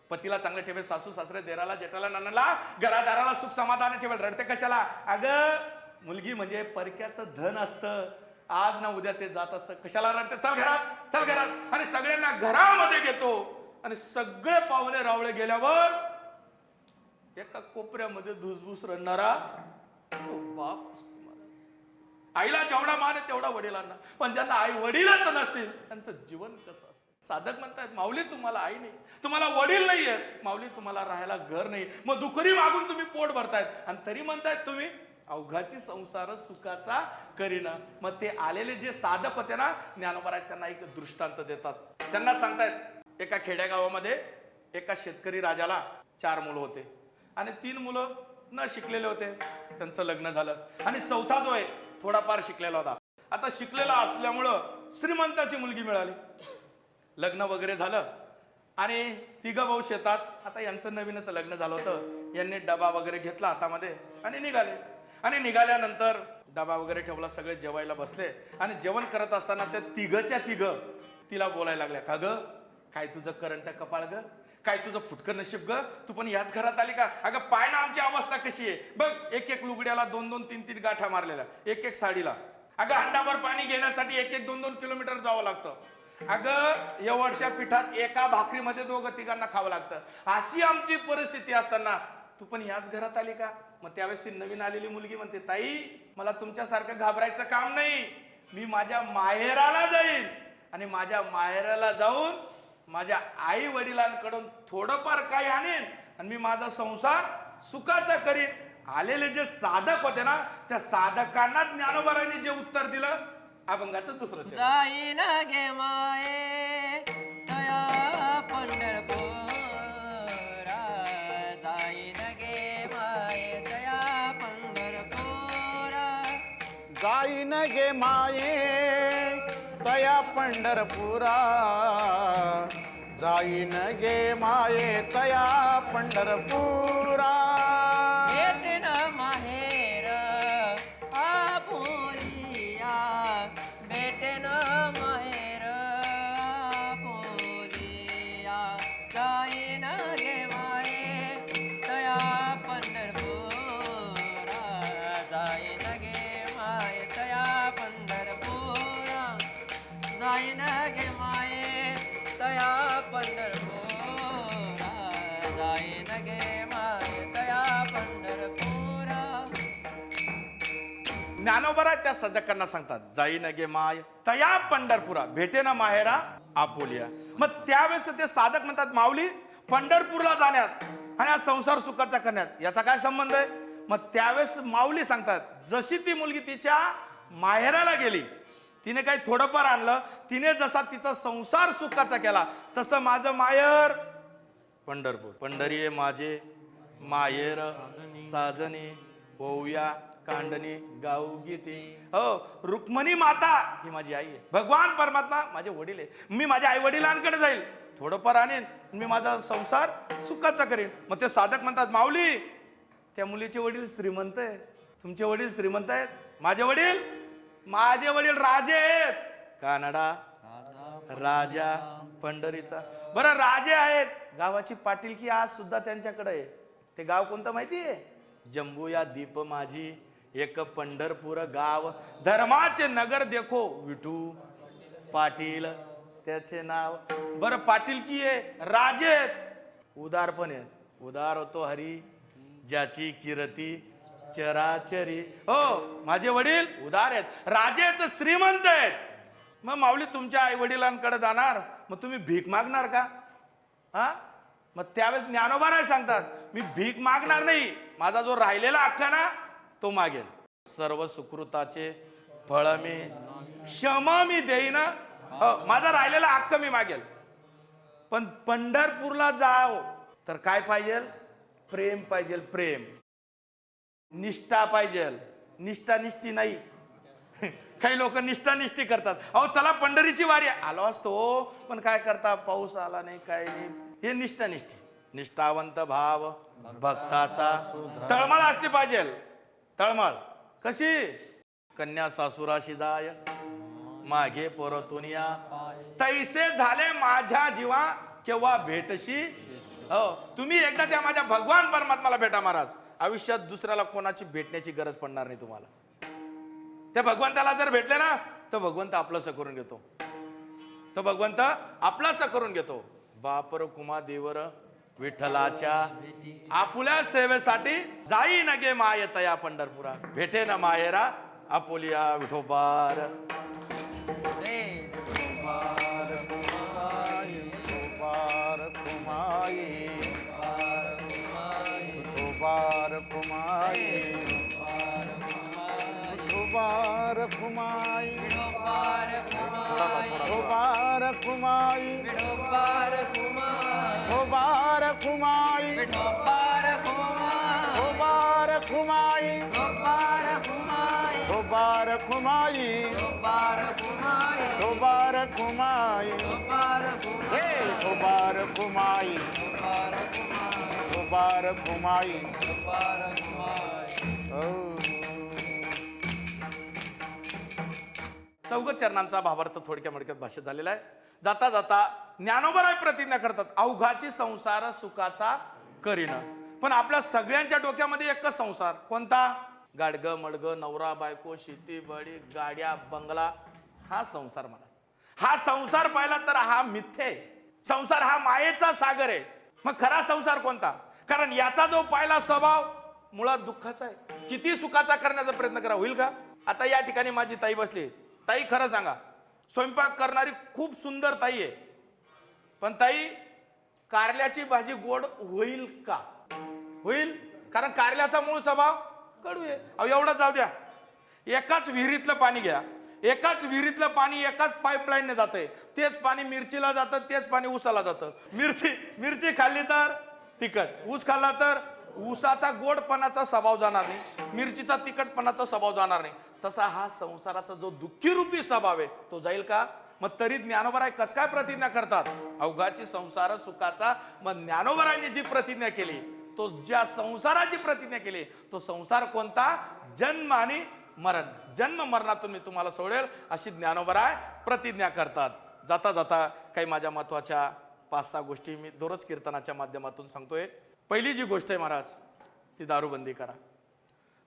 पतीला चांगले ठेवेल, सासू सासरे, देराला जेठाला नानाला घरादाराला सुख समाधान ठेवेल, रडते कशाला? अगं मुलगी म्हणजे परक्याचं धन असतं, आज ना उद्या ते जात असतं. कशाला रडते? चल घरात, चल घरात. आणि सगळ्यांना घरामध्ये घेतो आणि सगळे पाहुणे रावळे गेल्यावर एका कोपऱ्यामध्ये धुसभूस रडणारा तो बाप असतो. आईला जेवढा मान आहे तेवढा वडिलांना, पण ज्यांना आई वडीलच नसतील त्यांचं जीवन कसं असतं? साधक म्हणतायत, माऊली तुम्हाला आई नाही, तुम्हाला वडील नाही आहेत, माऊली तुम्हाला राहायला घर नाही, मग दुखरी मागून तुम्ही पोट भरतायत आणि तरी म्हणतायत तुम्ही अवघाची संसार सुखाचा करीना. मग ते आलेले जे साधक होते ना, ज्ञानोबा आहेत, त्यांना एक दृष्टांत देतात. त्यांना सांगतायत, एका खेड्यागावामध्ये एका शेतकरी राजाला 4 मुलं होते आणि 3 मुलं न शिकलेले होते. त्यांचं लग्न झालं आणि चौथा जो आहे थोडाफार शिकलेला होता. आता शिकलेला असल्यामुळं श्रीमंताची मुलगी मिळाली, लग्न वगैरे झालं आणि 3 भाऊ शेतात. आता यांचं नवीनच लग्न झालं होतं. यांनी डबा वगैरे घेतला हातामध्ये आणि निघाले. आणि निघाल्यानंतर डबा वगैरे ठेवला, सगळे जेवायला बसले आणि जेवण करत असताना त्या 3च्या तिला बोलायला लागल्या, का ग, काय तुझं करंट कपाळ ग, काय तुझं फुटकं नशीब ग, तू पण याच घरात आली का? अगं पाय ना आमची अवस्था कशी आहे बघ, 1-1 लुगड्याला 2-2, 3-3 गाठा मारलेल्या, 1-1 साडीला. अगं हंडाभर पाणी घेण्यासाठी 1-1, 2-2 किलोमीटर जावं लागतं. अगं एवढ्या पिठात एका भाकरीमध्ये 2-3 खावं लागतं. अशी आमची परिस्थिती असताना तू पण याच घरात आली का? मग त्यावेळेस ती नवीन आलेली मुलगी म्हणते, ताई, मला तुमच्यासारखं घाबरायचं काम नाही, मी माझ्या माहेराला जाईल आणि माझ्या माहेराला जाऊन माझ्या आई वडिलांकडून थोडंफार काही आणेन आणि मी माझा संसार सुखाचा करीन. आलेले जे साधक होते ना, त्या साधकांना ज्ञानोबारांनी जे उत्तर दिलं, अभंगाचं दुसरं चरण. जाईन गे माये तया पंढरपुरा, जाईन गे माये तया पंढरपुरा, जाईन गे माये तया पंढरपुरा, जाईन गे माये तया पंढरपुरा. भेटेन माहेर आपुलिया, भेटेन माहेर आपुलिया, जाईन गे माये तया पंढरपुरा, जाईन गे माये तया पंढरपुरा, जाईन गे माये तया पंढरपुरा, जाईन गे माये तया पंढरपुरा. ज्ञानोबा त्या साधकांना सांगतात, जाईन गे माय तया पंढरपुरा, भेटे ना माहेरा आपोलिया. मग त्यावेळेस ते साधक म्हणतात, माऊली, पंढरपूरला जाण्यात आणि हा संसार सुखाचा करण्यात याचा काय संबंध आहे? मग त्यावेळेस माऊली सांगतात, जशी ती मुलगी तिच्या माहेराला गेली, तिने काही थोडंफार आणलं, तिने जसा तिचा संसार सुखाचा केला, तसं माझं माहेर पंढरपूर. पंढरी माझे माहेर साजनी होऊया कांडणी गाऊ गीती. हो, रुक्मणी माता ही माझी आई आहे, भगवान परमात्मा माझे वडील आहे. मी माझ्या आई वडिलांकडे जाईल, थोडंफार आणेन, मी माझा संसार सुखाचा करेन. मग ते साधक म्हणतात, माऊली त्या मुलीचे वडील श्रीमंत आहे, तुमचे वडील श्रीमंत आहेत. माझे वडील राजे आहेत. कानडा राजा पंढरीचा. बरं, राजे आहेत, गावाची पाटीलकी आज सुद्धा त्यांच्याकडे आहे. ते गाव कोणतं माहिती आहे? जंबू या दीप माझी एक पंढरपूर गाव, धर्माचे नगर देखो विठू पाटील त्याचे नाव. बरं, पाटीलकी आहे, राजे आहेत, उदार पण आहेत. उदार होतो हरी ज्याची कीर्ती चराचरी. हो, माझे वडील उदार आहेत, राजे आहेत, श्रीमंत आहेत. मग माऊली तुमच्या आई वडिलांकडे जाणार, मग तुम्ही भीक मागणार का? हा, मग त्यावेळेस ज्ञानोबा सांगतात, मी भीक मागणार नाही, माझा जो राहिलेला हक्क ना तो मागेल. सर्व सुकृताचे फळ मी क्षम मी देईन. माझा राहिलेला हक्क मी मागेल. पण पंढरपूरला जाव तर काय पाहिजे? प्रेम पाहिजे, प्रेम. निष्ठा पाहिजे, निष्ठा निष्ठी नाही. काही लोक निष्ठा निष्ठी करतात. अहो चला पंढरीची वारी, आलो असतो पण काय करता, पाऊस आला नाही, काय नाही. हे निष्ठा निष्ठी. निष्ठावंत भाव भक्ताचा तळमळ असली पाहिजे. तळमळ कशी? कन्या सासुराशी जाय मागे परतून या, तैसे झाले माझ्या जीवा केव्हा भेटशी. हो, तुम्ही एकदा त्या माझ्या भगवान परमात्माला भेटा महाराज, आयुष्यात दुसऱ्याला कोणाची भेटण्याची गरज पडणार नाही तुम्हाला. त्या भगवंताला जर भेटले ना तर भगवंत आपलंसं करून घेतो. तो भगवंत आपलासा करून घेतो. बापर कुमा देवर विठ्ठलाच्या आपुल्या सेवेसाठी जाई नगे माय तया पंढरपुरा, भेटे ना मायेरा आपुलिया विठोबार. जय विठोबार कुमाई, विठोबार कुमाई, विठोबार कुमाई, विठोबार कुमाई, विठोबार कुमाई, विठोबार कुमाई, विठोबार कुमाई, विठोबार कुमाई, विठोबार कुमाई, विठोबार कुमाई, विठोबार कुमाई, विठोबार कुमाई, विठोबार कुमाई, विठोबार कुमाई, विठोबार कुमाई, हे विठोबार कुमाई, विठोबार कुमाई, विठोबार कुमाई. विठोबार कुमाई. चौघ चरणांचा भावार्थ थोडक्या मडक्यात भाष्य झालेला आहे. जाता जाता ज्ञानोबराय प्रतिज्ञा करतात, अवघाची संसार सुखाचा करीन. पण आपल्या सगळ्यांच्या डोक्यामध्ये एकच संसार, कोणता? गाडग मडग, नवरा बायको, शेती बळी, गाड्या बंगला, हा संसार. मला हा संसार पाहिला तर हा मिथ्य आहे. संसार हा मायेचा सागर आहे. मग खरा संसार कोणता? कारण याचा जो पाहिला स्वभाव मुळात दुःखाचा आहे. किती सुखाचा करण्याचा प्रयत्न करा, होईल का? आता या ठिकाणी माझी ताई बसली. ताई खरं सांगा, स्वयंपाक करणारी खूप सुंदर ताई आहे, पण ताई कारल्याची भाजी गोड होईल का? होईल, कारण कारल्याचा मूळ स्वभाव कडू आहे. अहो एवढं जाऊ द्या, एकाच विहिरीतलं पाणी घ्या, एकाच विहिरीतलं पाणी एकाच पाईपलाईनने जातंय, तेच पाणी मिरचीला जातं, तेच पाणी ऊसाला जातं. मिरची खाल्ली तर तिखट, ऊस खाल्ला तर ऊसाचा गोडपणाचा स्वभाव जाणार नाही, मिरचीचा तिखटपणाचा स्वभाव जाणार नाही. तसा हा संसाराचा जो दुःखी रूपी स्वभाव आहे तो जाईल का? मग तरी ज्ञानोबराय कस काय प्रतिज्ञा करतात? अवघाची संसार सुखाचा. मग ज्ञानोबरायांनी जी प्रतिज्ञा केली, तो ज्या संसाराची प्रतिज्ञा केली, तो संसार कोणता? जन्म आणि मरण. जन्म मरणातून मी तुम्हाला सोडेल अशी ज्ञानोबराय प्रतिज्ञा करतात. जाता जाता काही माझ्या महत्वाच्या 5-6 गोष्टी मी दररोज कीर्तनाच्या माध्यमातून सांगतोय. पहिली जी गोष्ट आहे महाराज, ती दारूबंदी करा.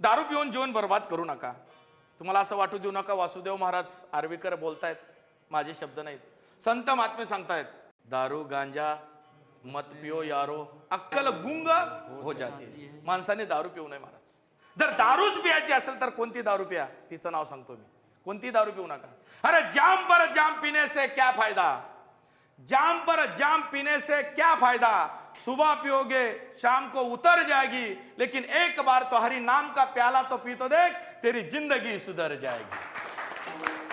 दारू पिऊन जीवन बर्बाद करू नका. तुम्हाला असं वाटू देऊ नका वासुदेव महाराज आर्वीकर बोलतायत, माझे शब्द नाहीत. संत महात्मे सांगतायत, दारू गांजा मत पिओ यारो अक्कल गुंग हो जाते. माणसाने दारू पिऊ नये महाराज. जर दारूच पियाची असेल तर कोणती दारू पिया, तिचं नाव सांगतो मी. कोणती दारू पिऊ नका. अरे जाम पर जाम पीने से क्या फायदा, जाम पर जाम पीने से क्या फायदा, सुबह पियोगे शाम को उतर जाएगी, लेकिन एक बार तो हरि नाम का प्याला तो पी तो देख, तेरी जिंदगी सुधर जाएगी.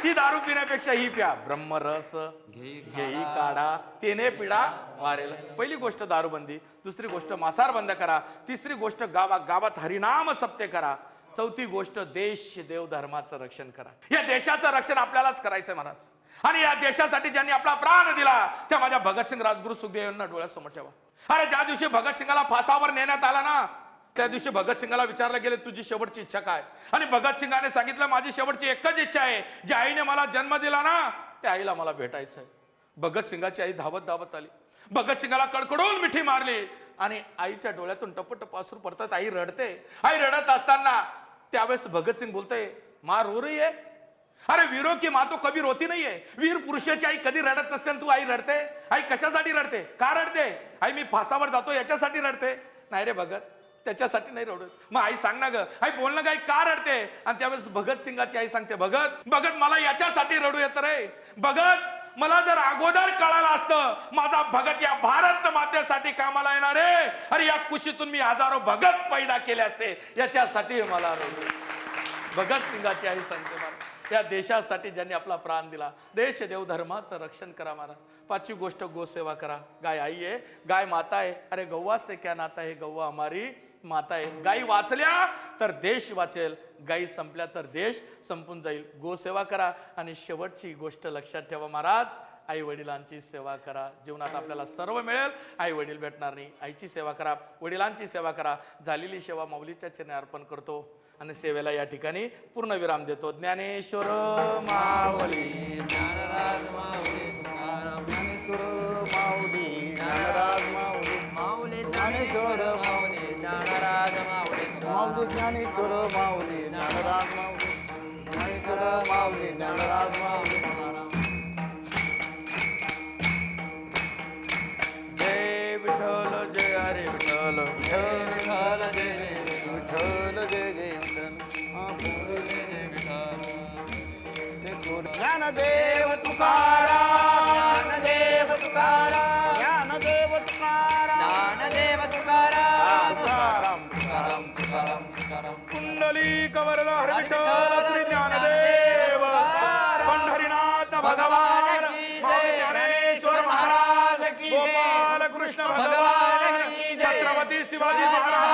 ती दारू पिण्यापेक्षा ही प्या. ब्रह्मरस घेई काढा, तेने पिढा वारेल. पहिली गोष्ट दारूबंदी. दुसरी गोष्ट मांसाहार बंद करा. तिसरी गोष्ट गावात हरिनाम सप्ते करा. चौथी गोष्ट, देश देव धर्माचं रक्षण करा. या देशाचं रक्षण आपल्यालाच करायचंय महाराज. आणि या देशासाठी ज्यांनी आपला प्राण दिला त्या माझ्या भगतसिंग राजगुरू सुखदेव यांना डोळ्यासमोर ठेवा. अरे ज्या दिवशी भगतसिंगाला फासावर नेण्यात आला ना, त्या दिवशी भगतसिंगाला विचारलं गेले तुझी शेवटची इच्छा काय. आणि भगतसिंगाने सांगितलं माझी शेवटची एकच इच्छा आहे, ज्या आईने मला जन्म दिला ना त्या आईला मला भेटायचंय. भगतसिंगाची आई धावत धावत आली, भगतसिंगाला कडकडून मिठी मारली आणि आईच्या डोळ्यातून टपटप अश्रू पडतात. आई रडते. आई रडत असताना त्यावेळेस भगतसिंग बोलतोय माँ रो रही है. अरे वीरों की माँ तो कभी रोती नहीं है. वीर पुरुषाची आई कधी रडत नसते, तू आई रडते. आई कशासाठी रडते, का रडते. आई मी फासावर जातो याच्यासाठी रडते. नाही रे भगत, त्याच्यासाठी नाही रडत. मग आई सांग ना ग, आई बोल ना ग, आई का रडते. आणि त्यावेळेस भगतसिंगाची आई सांगते भगत भगत मला याच्यासाठी रडू येतं रे. भगत मला जर अगोदर कळालं असतं माझा भगत या भारत मातेसाठी कामाला येणार आहे. अरे या कुशीतून मी हजारो भगत पैदा केले असते, याच्यासाठी मला रडू. भगतसिंगाची आई सांगते मला या देशासाठी ज्यांनी आपला प्राण दिला, देश देव धर्माचं रक्षण करा महाराज. पाचवी गोष्ट, गोसेवा करा. गाय आई आहे, गाय माता आहे. अरे गौवा से क्या नाता है, गौवा हमारी माता आहे. गायी वाचल्या तर देश वाचेल, गायी संपल्या तर देश संपून जाईल. गोसेवा करा. आणि शेवटची गोष्ट लक्षात ठेवा महाराज, आई वडिलांची सेवा करा. जीवनात आपल्याला सर्व मिळेल, आई वडील भेटणार नाही. आईची सेवा करा, वडिलांची सेवा करा. झालेली सेवा माऊलीच्या चरणी अर्पण करतो आणि सेवेला या ठिकाणी पूर्ण विराम देतो. ज्ञानेश्वर माऊली, ज्ञानराज माऊली तुकाराम, ज्ञानेश्वर माऊली, ज्ञानराज माऊली, माऊली ज्ञानेश्वर माऊली, ज्ञानराज माऊली, माऊली ज्ञानेश्वर माऊली, ज्ञानराज माऊली, ज्ञानेश्वर माऊली, ज्ञानराज माऊली तुकाराम. जय विठ्ठल जय हरे विठ्ठल. जय विठ्ठल जय जय विठ्ठल, जय जय विठ्ठल, जय जय विठ्ठल. ज्ञानदेव तुकाराम, ज्ञानदेव तुकाराम, ज्ञानदेव तुकाराम, ज्ञानदेव तुकाराम, तुकाराम तुकाराम तुकाराम तुकाराम. कुंडली कवरला हर विठ्ठल श्री ज्ञानदेव पंढरीनाथ भगवान माऊली ज्ञानेश्वर महाराज की जय. गोपाल कृष्ण भगवान भगवान की जय. छत्रपती शिवाजी महाराज